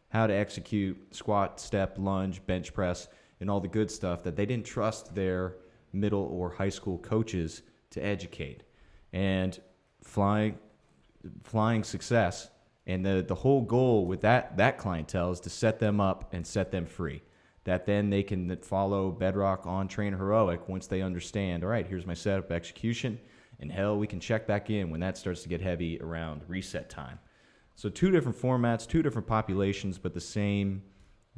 how to execute squat, step, lunge, bench press, and all the good stuff that they didn't trust their middle or high school coaches to educate. And flying success. And the whole goal with that clientele is to set them up and set them free. That then they can follow Bedrock on Train Heroic once they understand, all right, here's my setup execution, and hell, we can check back in when that starts to get heavy around reset time. So 2 different formats, 2 different populations, but the same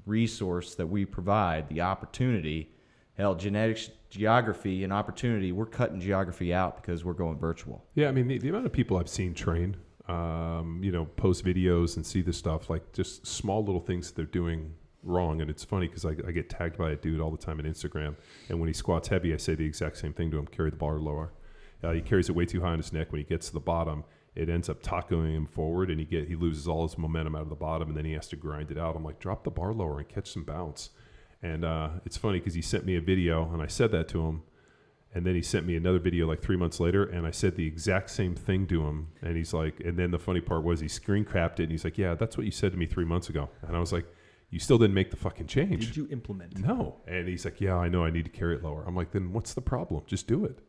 resource that we provide, the opportunity. Hell, genetics, geography, and opportunity, we're cutting geography out because we're going virtual. Yeah, I mean, the amount of people I've seen train, post videos and see this stuff, like just small little things that they're doing wrong. And it's funny because I get tagged by a dude all the time on Instagram, and when he squats heavy, I say the exact same thing to him: carry the bar lower. He carries it way too high on his neck. When he gets to the bottom, it ends up tacoing him forward, and he loses all his momentum out of the bottom, and then he has to grind it out. I'm like, drop the bar lower and catch some bounce. And it's funny because he sent me a video, and I said that to him, and then he sent me another video like 3 months later, and I said the exact same thing to him, and he's like, and then the funny part was he screen capped it, and he's like, yeah, that's what you said to me 3 months ago. And I was like, you still didn't make the fucking change. Did you implement? No. And he's like, yeah, I know I need to carry it lower. I'm like, then what's the problem? Just do it.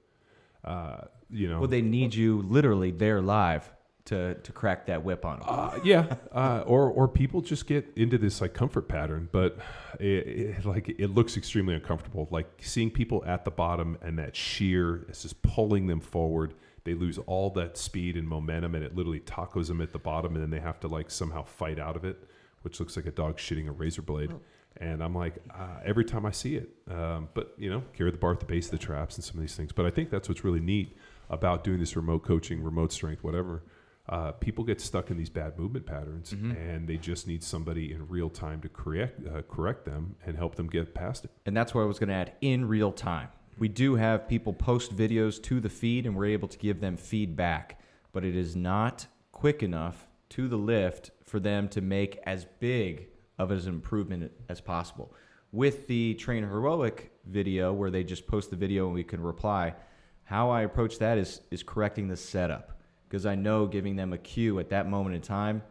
Well, they need you literally there live to crack that whip on them. Or people just get into this like comfort pattern, but it looks extremely uncomfortable. Like seeing people at the bottom and that shear is just pulling them forward. They lose all that speed and momentum, and it literally tacos them at the bottom, and then they have to like somehow fight out of it, which looks like a dog shitting a razor blade. Oh. And I'm like, every time I see it, but carry the bar at the base of the traps and some of these things. But I think that's what's really neat about doing this remote coaching, remote strength, whatever. People get stuck in these bad movement patterns, and they just need somebody in real time to correct them and help them get past it. And that's what I was going to add, in real time. We do have people post videos to the feed, and we're able to give them feedback, but it is not quick enough to the lift for them to make as big of an improvement as possible. With the Train Heroic video, where they just post the video and we can reply, how I approach that is correcting the setup. Because I know giving them a cue at that moment in time,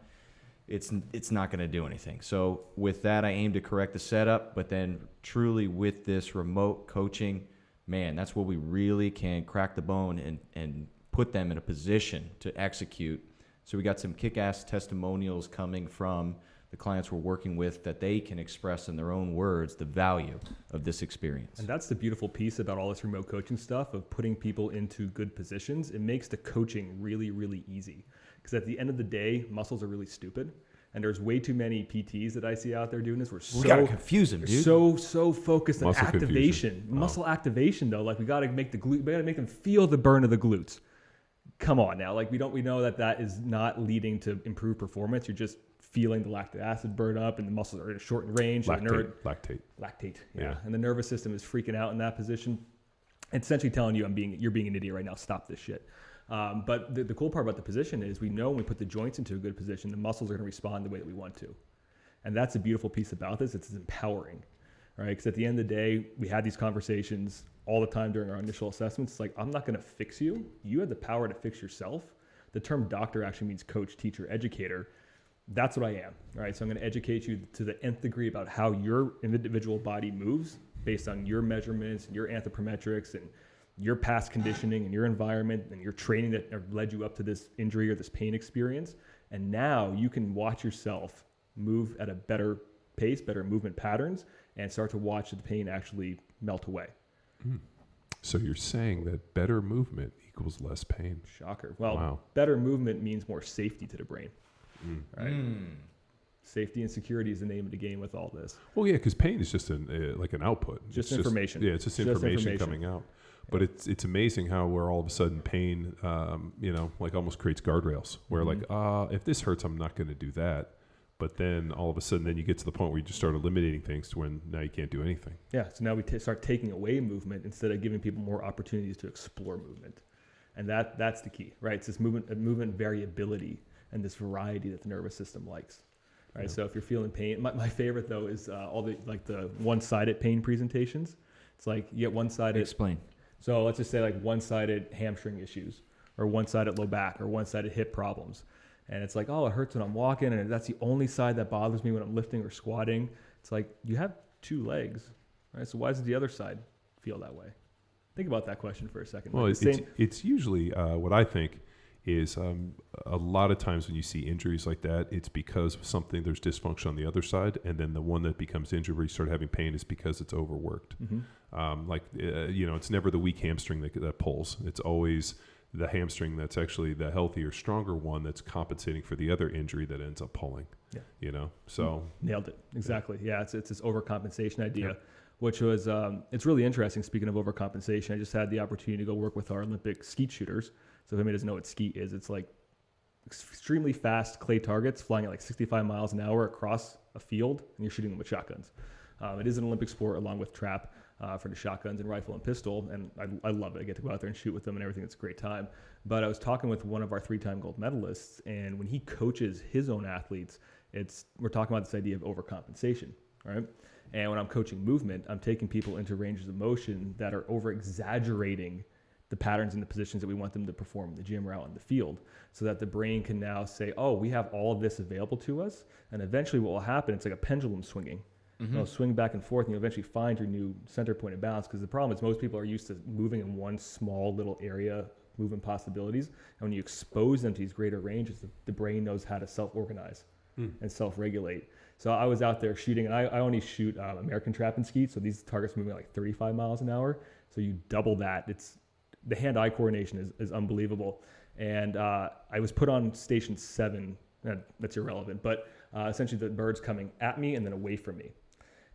it's not going to do anything. So with that, I aim to correct the setup, but then truly with this remote coaching, man, that's where we really can crack the bone and put them in a position to execute. So we got some kick-ass testimonials coming from the the clients we're working with, that they can express in their own words the value of this experience. And that's the beautiful piece about all this remote coaching stuff of putting people into good positions. It makes the coaching really, really easy. Because at the end of the day, muscles are really stupid. And there's way too many PTs that I see out there doing this. We gotta confuse them, dude. So focused on Muscle activation. confusion. Muscle activation, though. Like, we got to make we got to make them feel the burn of the glutes. Come on now. Like, we know that is not leading to improved performance. You're just feeling the lactic acid burn up, and the muscles are in a shortened range. Lactate. Yeah. And the nervous system is freaking out in that position. It's essentially telling you you're being an idiot right now. Stop this shit. But the cool part about the position is we know when we put the joints into a good position, the muscles are going to respond the way that we want to. And that's a beautiful piece about this. It's empowering, right? Because at the end of the day, we had these conversations all the time during our initial assessments. It's like, I'm not going to fix you. You have the power to fix yourself. The term doctor actually means coach, teacher, educator. That's what I am, right? So I'm going to educate you to the nth degree about how your individual body moves based on your measurements and your anthropometrics and your past conditioning and your environment and your training that led you up to this injury or this pain experience. And now you can watch yourself move at a better pace, better movement patterns, and start to watch the pain actually melt away. So you're saying that better movement equals less pain? Shocker. Well, wow. Better movement means more safety to the brain. Right? Safety and security is the name of the game with all this. Well, yeah, because pain is just like an output. Just information. It's just information coming out. But it's amazing how where all of a sudden pain, like almost creates guardrails. Where like, if this hurts, I'm not going to do that. But then all of a sudden, then you get to the point where you just start eliminating things to when now you can't do anything. Yeah. So now we start taking away movement instead of giving people more opportunities to explore movement, and that's the key, right? It's this movement variability and this variety that the nervous system likes. Right. Yeah. So if you're feeling pain, my favorite though is all the one-sided pain presentations. It's like you get one-sided. Explain. So let's just say like one-sided hamstring issues or one-sided low back or one-sided hip problems. And it's like, oh, it hurts when I'm walking, and that's the only side that bothers me when I'm lifting or squatting. It's like, you have two legs, right? So why does the other side feel that way? Think about that question for a second. Well, it's usually what I think is a lot of times when you see injuries like that, it's because of something, there's dysfunction on the other side, and then the one that becomes injured where you start having pain is because it's overworked. It's never the weak hamstring that pulls. It's always the hamstring that's actually the healthier, stronger one that's compensating for the other injury that ends up pulling. Yeah. So nailed it. Exactly. Yeah. It's this overcompensation idea, which was, it's really interesting. Speaking of overcompensation, I just had the opportunity to go work with our Olympic skeet shooters. So if anybody doesn't know what skeet is, it's like extremely fast clay targets flying at like 65 miles an hour across a field, and you're shooting them with shotguns. It is an Olympic sport along with trap for the shotguns and rifle and pistol, and I love it. I get to go out there and shoot with them and everything. It's a great time. But I was talking with one of our 3-time gold medalists, and when he coaches his own athletes, we're talking about this idea of overcompensation, right? And when I'm coaching movement, I'm taking people into ranges of motion that are over-exaggerating the patterns and the positions that we want them to perform in the gym or out in the field, so that the brain can now say, oh, we have all of this available to us. And eventually what will happen, it's like a pendulum swinging. You'll swing back and forth, and you'll eventually find your new center point of balance. Because the problem is most people are used to moving in one small little area, movement possibilities. And when you expose them to these greater ranges, the brain knows how to self-organize and self-regulate. So I was out there shooting, and I only shoot American trap and skeet. So these targets moving at like 35 miles an hour. So you double that. The hand-eye coordination is unbelievable. And I was put on station 7. That's irrelevant. But essentially the bird's coming at me and then away from me.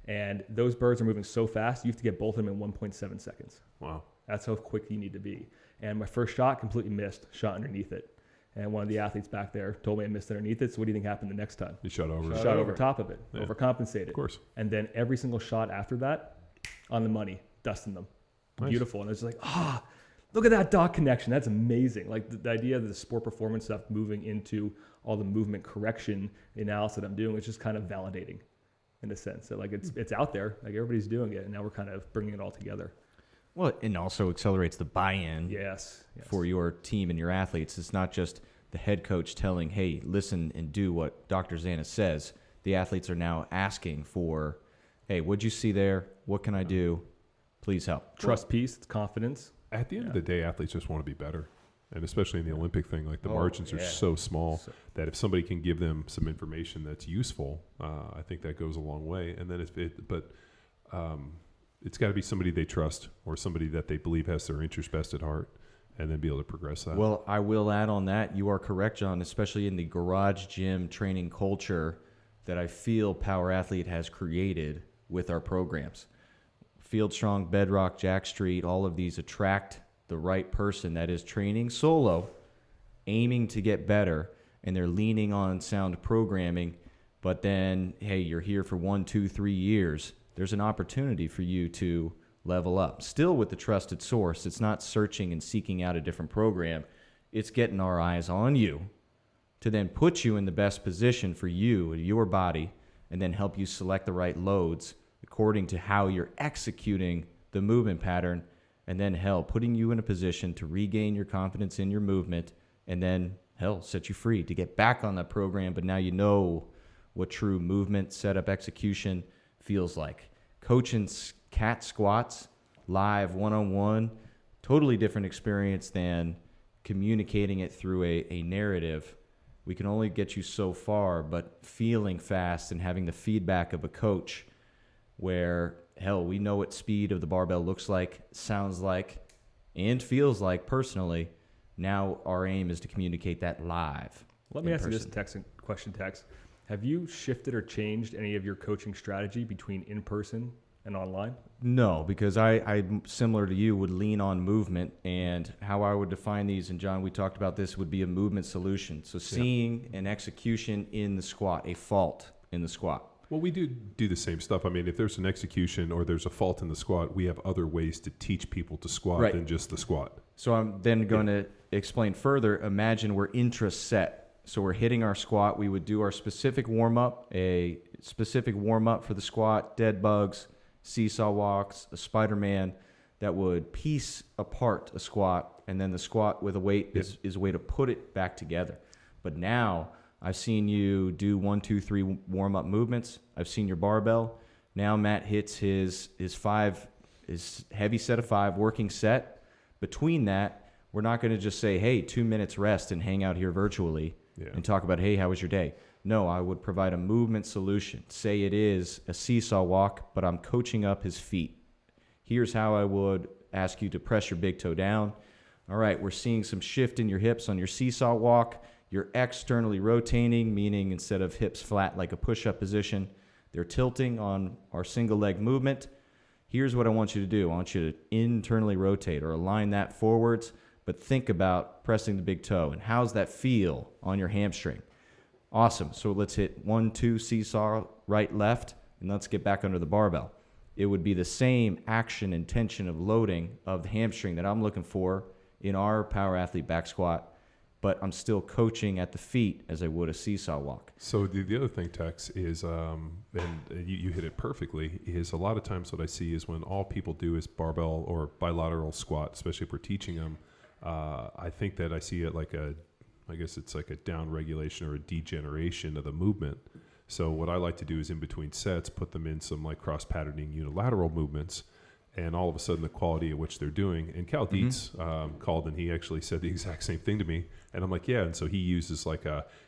And those birds are moving so fast, you have to get both of them in 1.7 seconds. Wow. That's how quick you need to be. And my first shot completely missed, shot underneath it. And one of the athletes back there told me I missed underneath it. So what do you think happened the next time? You shot over. Shot over top of it, overcompensated. Of course. And then every single shot after that, on the money, dusting them. Nice. Beautiful. And it's like, look at that dot connection. That's amazing. Like the idea of the sport performance stuff moving into all the movement correction analysis that I'm doing is just kind of validating in a sense that like it's out there, like everybody's doing it, and now we're kind of bringing it all together. Well, it also accelerates the buy-in yes. for your team and your athletes. It's not just the head coach telling, hey, listen and do what Dr. Zana says. The athletes are now asking for, hey, what'd you see there? What can I do? Please help. Trust, peace, confidence. At the end of the day, athletes just want to be better. And especially in the Olympic thing, like the margins are so small that if somebody can give them some information that's useful, I think that goes a long way. And then it's got to be somebody they trust or somebody that they believe has their interest best at heart, and then be able to progress that. Well, I will add on that. You are correct, John, especially in the garage gym training culture that I feel Power Athlete has created with our programs. Field Strong, Bedrock, Jack Street, all of these attract the right person that is training solo, aiming to get better, and they're leaning on sound programming. But then, hey, you're here for 1, 2, 3 years. There's an opportunity for you to level up. Still with the trusted source. It's not searching and seeking out a different program. It's getting our eyes on you to then put you in the best position for you, your body, and then help you select the right loads according to how you're executing the movement pattern, and then, putting you in a position to regain your confidence in your movement, and then, set you free to get back on that program. But now you know what true movement, setup, execution feels like. Coaching cat squats live, one-on-one, totally different experience than communicating it through a narrative. We can only get you so far, but feeling fast and having the feedback of a coach where, we know what speed of the barbell looks like, sounds like, and feels like personally. Now our aim is to communicate that live. Let me ask you this question, Tex. Have you shifted or changed any of your coaching strategy between in-person and online? No, because I similar to you, would lean on movement, and how I would define these, and John, we talked about this, would be a movement solution. So seeing an execution in the squat, a fault in the squat. Well, we do the same stuff. I mean, if there's an execution or there's a fault in the squat, we have other ways to teach people to squat than just the squat. So I'm then going to explain further. Imagine we're intra-set. So we're hitting our squat. We would do our specific warm-up, a specific warm-up for the squat, dead bugs, seesaw walks, a Spider-Man that would piece apart a squat, and then the squat with a weight is a way to put it back together. But now I've seen you do 1, 2, 3 warm-up movements. I've seen your barbell. Now Matt hits his heavy set of 5 working set. Between that, we're not going to just say, hey, 2 minutes rest and hang out here virtually and talk about, hey, how was your day? No, I would provide a movement solution. Say it is a seesaw walk, but I'm coaching up his feet. Here's how I would ask you to press your big toe down. All right, we're seeing some shift in your hips on your seesaw walk. You're externally rotating, meaning instead of hips flat like a push-up position, they're tilting on our single leg movement. Here's what I want you to do. I want you to internally rotate or align that forwards, but think about pressing the big toe. And how's that feel on your hamstring? Awesome. So let's hit 1, 2, seesaw, right, left, and let's get back under the barbell. It would be the same action and tension of loading of the hamstring that I'm looking for in our Power Athlete back squat, but I'm still coaching at the feet as I would a seesaw walk. So the other thing, Tex, is, and you hit it perfectly, is a lot of times what I see is when all people do is barbell or bilateral squat, especially if we're teaching them, I think that I see it like I guess it's like a down regulation or a degeneration of the movement. So what I like to do is in between sets, put them in some like cross-patterning unilateral movements, and all of a sudden the quality at which they're doing. And Cal Dietz called, and he actually said the exact same thing to me. And I'm like, yeah. And so he uses like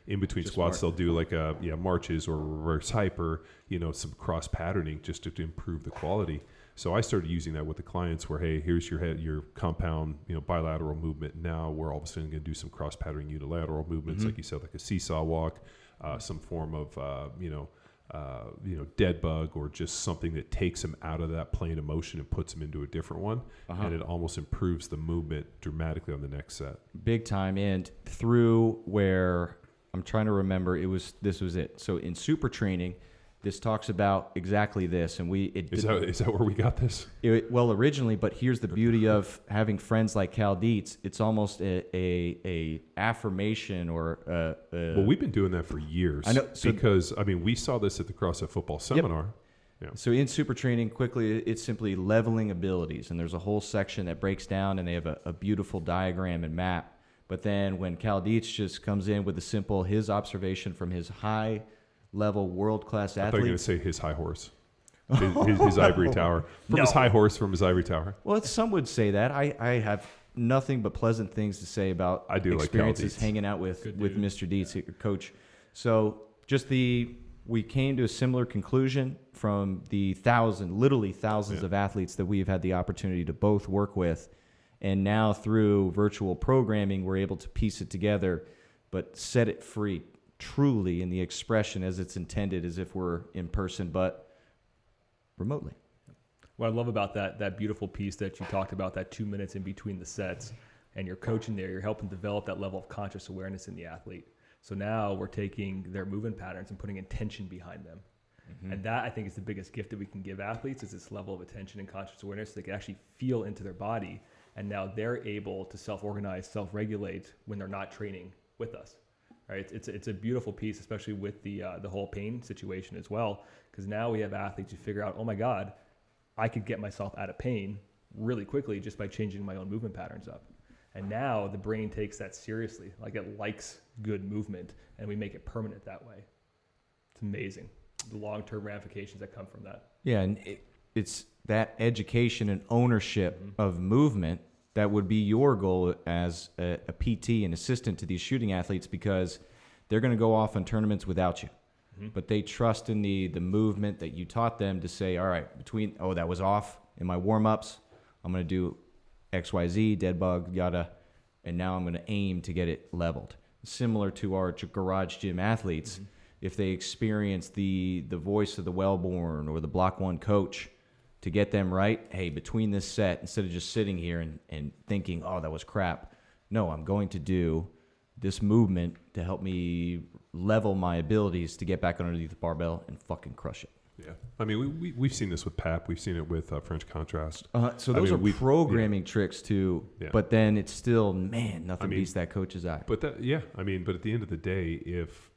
in between squats, they'll do like marches or reverse hyper, some cross patterning just to improve the quality. So I started using that with the clients where, hey, here's your compound, bilateral movement. Now we're all of a sudden going to do some cross patterning unilateral movements, like you said, like a seesaw walk, some form of, dead bug, or just something that takes them out of that plane of motion and puts them into a different one. And it almost improves the movement dramatically on the next set. Big time. And through where I'm trying to remember, this was it. So in super training, this talks about exactly this, and is that where we got this? Well, originally, but here's the beauty of having friends like Cal Dietz. It's almost a affirmation or well, we've been doing that for years. I know, because we saw this at the CrossFit Football Seminar. Yep. Yeah. So in super training, quickly, it's simply leveling abilities, and there's a whole section that breaks down, and they have a beautiful diagram and map. But then when Cal Dietz just comes in with his observation from his high level world-class athlete. I thought you were going to say his high horse. His ivory tower. His high horse from his ivory tower. Well, some would say that. I have nothing but pleasant things to say about I do experiences like hanging out with Good dude. Mr. Dietz, your coach. So we came to a similar conclusion from the literally thousands of athletes that we've had the opportunity to both work with. And now through virtual programming, we're able to piece it together, but set it free truly in the expression as it's intended, as if we're in person, but remotely. What I love about that beautiful piece that you talked about, that 2 minutes in between the sets, and you're coaching there, you're helping develop that level of conscious awareness in the athlete. So now we're taking their movement patterns and putting intention behind them. Mm-hmm. And that, I think, is the biggest gift that we can give athletes, is this level of attention and conscious awareness. So they can actually feel into their body, and now they're able to self-organize, self-regulate when they're not training with us. Right? It's a beautiful piece, especially with the whole pain situation as well, because now we have athletes who figure out, oh my God, I could get myself out of pain really quickly just by changing my own movement patterns up. And now the brain takes that seriously. Like, it likes good movement, and we make it permanent that way. It's amazing, the long-term ramifications that come from that. Yeah, and it's that education and ownership of movement that would be your goal as a PT and assistant to these shooting athletes, because they're going to go off on tournaments without you. Mm-hmm. But they trust in the movement that you taught them to say, all right, that was off in my warm-ups, I'm going to do XYZ, dead bug, yada, and now I'm going to aim to get it leveled. Similar to our garage gym athletes, mm-hmm. if they experience the voice of the well-born or the block one coach to get them right, hey, between this set, instead of just sitting here and thinking, oh, that was crap, no, I'm going to do this movement to help me level my abilities to get back underneath the barbell and fucking crush it. Yeah. I mean, we've seen this with PAP. We've seen it with French contrast. So those are programming tricks too, but then it's still, nothing beats that coach's eye. But at the end of the day, if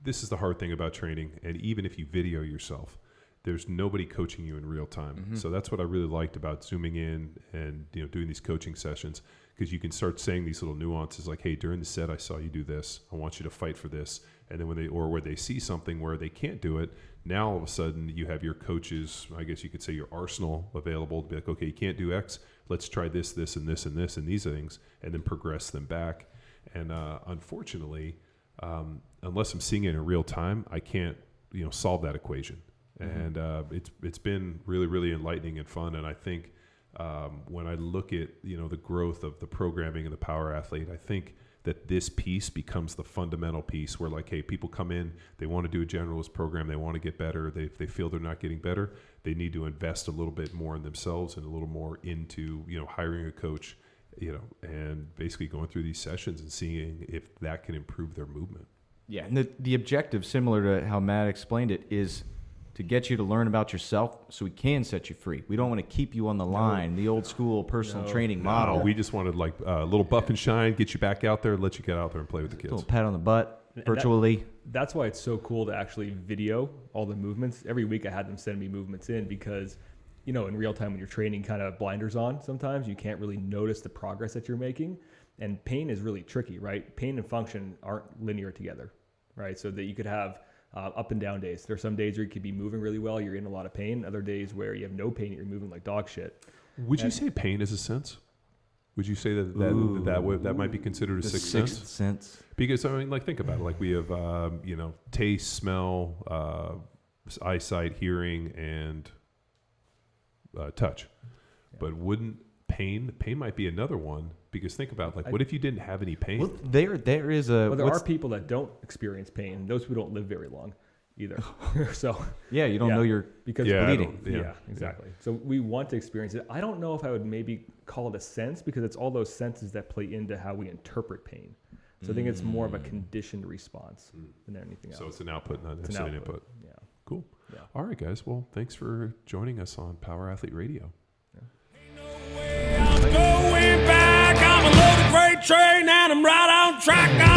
this is the hard thing about training, and even if you video yourself, there's nobody coaching you in real time. Mm-hmm. So that's what I really liked about zooming in and doing these coaching sessions, because you can start saying these little nuances like, hey, during the set I saw you do this. I want you to fight for this. And then where they see something where they can't do it, now all of a sudden you have your coaches, I guess you could say your arsenal available to be like, okay, you can't do X. Let's try this, this, and this, and this, and these things, and then progress them back. And unfortunately, unless I'm seeing it in real time, I can't solve that equation. Mm-hmm. And it's been really, really enlightening and fun. And I think when I look at the growth of the programming and the power athlete, I think that this piece becomes the fundamental piece where, like, hey, people come in, they want to do a generalist program, they want to get better, they feel they're not getting better, they need to invest a little bit more in themselves and a little more into hiring a coach, and basically going through these sessions and seeing if that can improve their movement. Yeah, and the objective, similar to how Matt explained it, is to get you to learn about yourself so we can set you free. We don't want to keep you on the line, the old school personal training model. We just wanted like a little buff and shine, get you back out there, let you get out there and play with the kids. A little pat on the butt, virtually. That's why it's so cool to actually video all the movements. Every week I had them send me movements in, because, in real time when you're training, kind of blinders on sometimes, you can't really notice the progress that you're making. And pain is really tricky, right? Pain and function aren't linear together, right? So that you could have up and down days. There are some days where you could be moving really well, you're in a lot of pain. Other days where you have no pain, you're moving like dog shit. Would you say pain is a sense? Would you say that might be considered a sixth sense? Because think about it. Like, we have taste, smell, eyesight, hearing, and touch. Yeah. But wouldn't pain might be another one? Because think about what if you didn't have any pain? Well, there is a. Well, there are people that don't experience pain, and those people don't live very long either. So yeah, you don't know you're bleeding. Yeah, exactly. So we want to experience it. I don't know if I would maybe call it a sense, because it's all those senses that play into how we interpret pain. So I think it's more of a conditioned response than anything else. So it's an output, not necessarily an input. Yeah. Cool. Yeah. All right, guys. Well, thanks for joining us on Power Athlete Radio. I'm a loaded freight train and I'm right on track.